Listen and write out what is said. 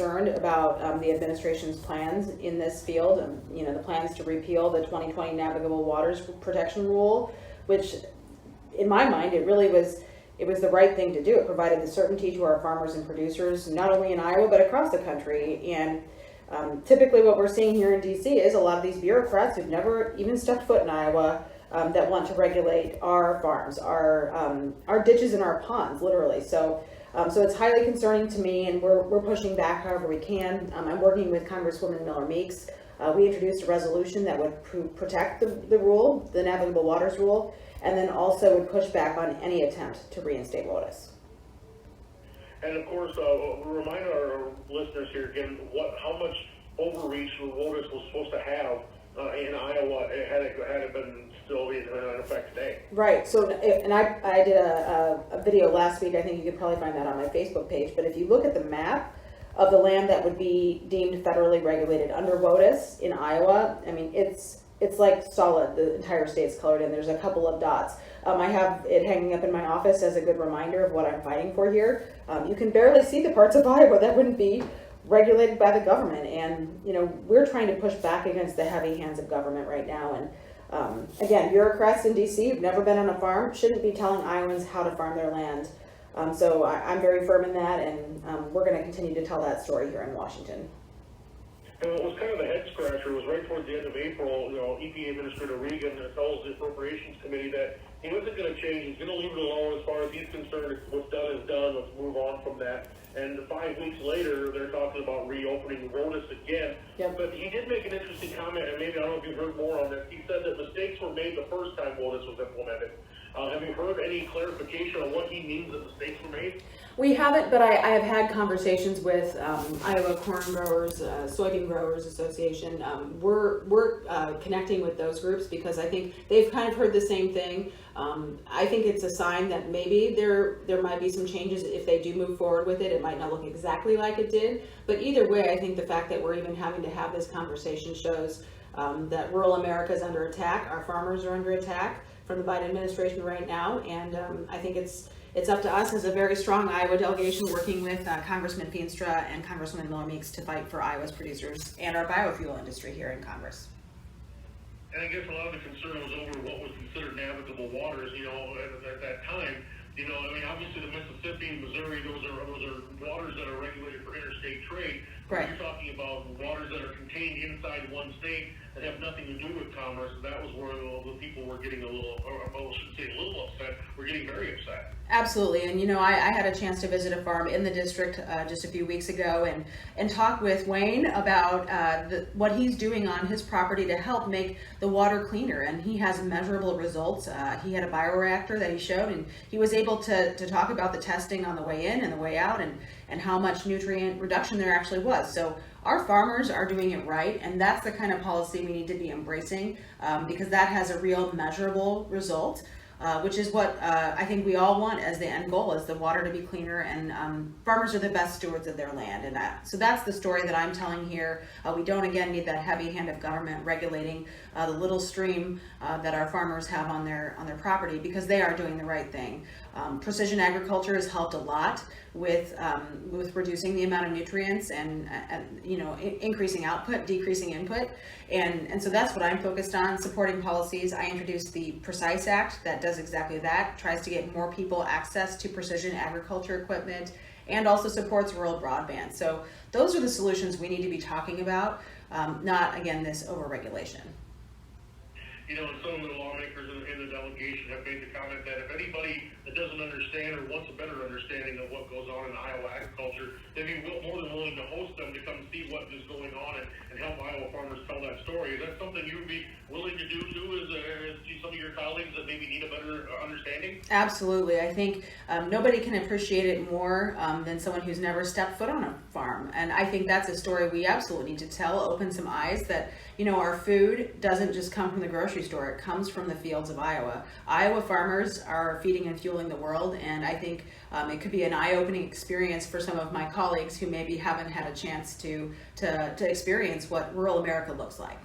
concerned about the administration's plans in this field. The plans to repeal the 2020 Navigable Waters Protection Rule, which, in my mind, it was the right thing to do. It provided the certainty to our farmers and producers, not only in Iowa but across the country. And typically, what we're seeing here in D.C. is a lot of these bureaucrats who've never even stepped foot in Iowa that want to regulate our farms, our ditches and our ponds, literally. So it's highly concerning to me, and we're pushing back however we can. I'm working with Congresswoman Miller Meeks. We introduced a resolution that would protect the rule, the Navigable Waters Rule, and then also would push back on any attempt to reinstate WOTUS. And of course, remind our listeners here again how much overreach WOTUS was supposed to have in Iowa had it been still in effect today. Right. So, and I did a video last week. I think you could probably find that on my Facebook page. But if you look at the map of the land that would be deemed federally regulated under WOTUS in Iowa, I mean, it's like solid. The entire state's colored in. There's a couple of dots. I have it hanging up in my office as a good reminder of what I'm fighting for here. You can barely see the parts of Iowa that wouldn't be regulated by the government, and we're trying to push back against the heavy hands of government right now. And again, bureaucrats in DC who've never been on a farm shouldn't be telling Iowans how to farm their land. So I'm very firm in that, and we're going to continue to tell that story here in Washington. And what was kind of the head scratcher was right towards the end of April, EPA Administrator Regan tells the Appropriations Committee that he wasn't going to change. He's going to leave it alone as far as he's concerned. What's done is done. Let's move on from that. And 5 weeks later, they're talking about reopening WOTUS again. Yep. But he did make an interesting comment, and maybe I don't know if you've heard more on this. He said that mistakes were made the first time WOTUS was implemented. Have you heard any clarification on what he means that mistakes were made? We haven't, but I have had conversations with Iowa Corn Growers, Soybean Growers Association. We're connecting with those groups because I think they've kind of heard the same thing. I think it's a sign that maybe there might be some changes if they do move forward with it. It might not look exactly like it did, but either way, I think the fact that we're even having to have this conversation shows that rural America is under attack. Our farmers are under attack from the Biden administration right now, and I think it's up to us as a very strong Iowa delegation working with Congressman Feenstra and Congresswoman Miller Meeks to fight for Iowa's producers and our biofuel industry here in Congress. And I guess a lot of the concern was over what was considered navigable waters, at that time. Obviously the Mississippi and Missouri, those are waters that are regulated for interstate trade. Right. You're talking about waters that are contained inside one state that have nothing to do with commerce. That was where the people were getting a little upset. We're getting very upset. Absolutely, and I had a chance to visit a farm in the district just a few weeks ago and talk with Wayne about what he's doing on his property to help make the water cleaner, and he has measurable results. He had a bioreactor that he showed, and he was able to talk about the testing on the way in and the way out, and how much nutrient reduction there actually was. So our farmers are doing it right, and that's the kind of policy we need to be embracing because that has a real measurable result. Which is what I think we all want as the end goal, is the water to be cleaner, and farmers are the best stewards of their land. And so that's the story that I'm telling here. We don't, again, need that heavy hand of government regulating the little stream that our farmers have on their property, because they are doing the right thing. Precision agriculture has helped a lot with reducing the amount of nutrients and increasing output, decreasing input, and so that's what I'm focused on, supporting policies. I introduced the Precise Act that does exactly that, tries to get more people access to precision agriculture equipment, and also supports rural broadband. So those are the solutions we need to be talking about, not, again, this overregulation. And some of the lawmakers in the delegation have made the comment that if anybody that doesn't understand or wants a better understanding of what goes on in Iowa agriculture, they'd be more than willing to host them to come see what is going on and help Iowa farmers tell that story. Is that something you would be willing to do too, as some of your colleagues that maybe need a better understanding? Absolutely. I think nobody can appreciate it more than someone who's never stepped foot on a farm. And I think that's a story we absolutely need to tell, open some eyes that, our food doesn't just come from the grocery store. It comes from the fields of Iowa. Iowa farmers are feeding and fueling the world, and I think it could be an eye-opening experience for some of my colleagues who maybe haven't had a chance to experience what rural America looks like.